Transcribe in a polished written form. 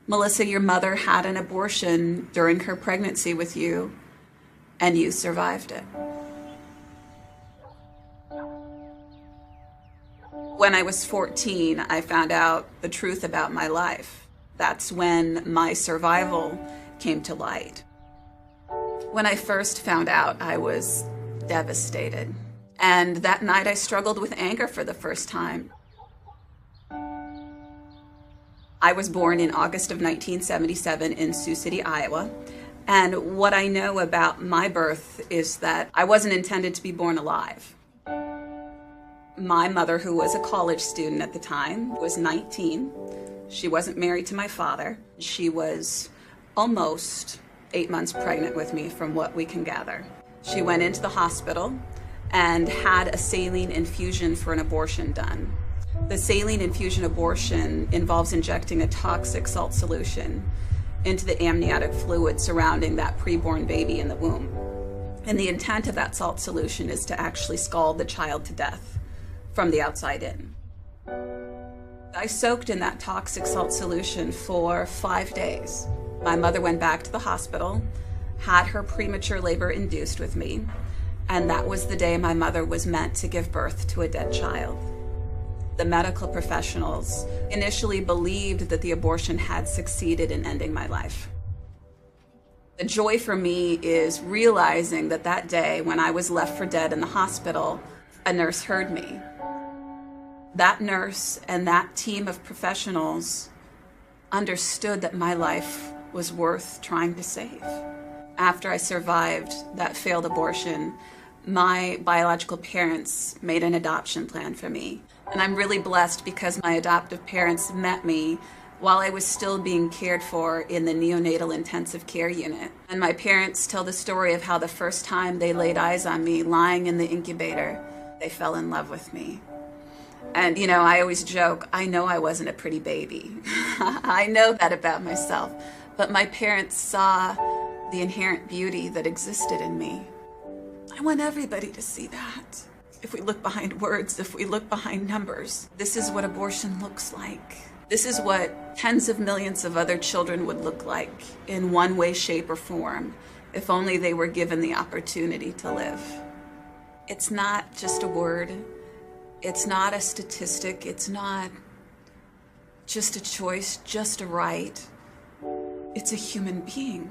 Melissa, your mother had an abortion during her pregnancy with you, and you survived it. When I was 14, I found out the truth about my life. That's when my survival came to light. When I first found out, I was devastated. And that night I struggled with anger for the first time. I was born in August of 1977 in Sioux City, Iowa. And what I know about my birth is that I wasn't intended to be born alive. My mother, who was a college student at the time, was 19. She wasn't married to my father. She was almost 8 months pregnant with me, from what we can gather. She went into the hospital and had a saline infusion for an abortion done. The saline infusion abortion involves injecting a toxic salt solution into the amniotic fluid surrounding that preborn baby in the womb. And the intent of that salt solution is to actually scald the child to death from the outside in. I soaked in that toxic salt solution for 5 days. My mother went back to the hospital, had her premature labor induced with me, and that was the day my mother was meant to give birth to a dead child. The medical professionals initially believed that the abortion had succeeded in ending my life. The joy for me is realizing that that day when I was left for dead in the hospital, a nurse heard me. That nurse and that team of professionals understood that my life was worth trying to save. After I survived that failed abortion, my biological parents made an adoption plan for me. And I'm really blessed because my adoptive parents met me while I was still being cared for in the neonatal intensive care unit. And my parents tell the story of how the first time they laid eyes on me lying in the incubator, they fell in love with me. And you know, I always joke, I know I wasn't a pretty baby. I know that about myself. But my parents saw the inherent beauty that existed in me. I want everybody to see that. If we look behind words, if we look behind numbers, this is what abortion looks like. This is what tens of millions of other children would look like in one way, shape, or form, if only they were given the opportunity to live. It's not just a word. It's not a statistic. It's not just a choice, just a right. It's a human being.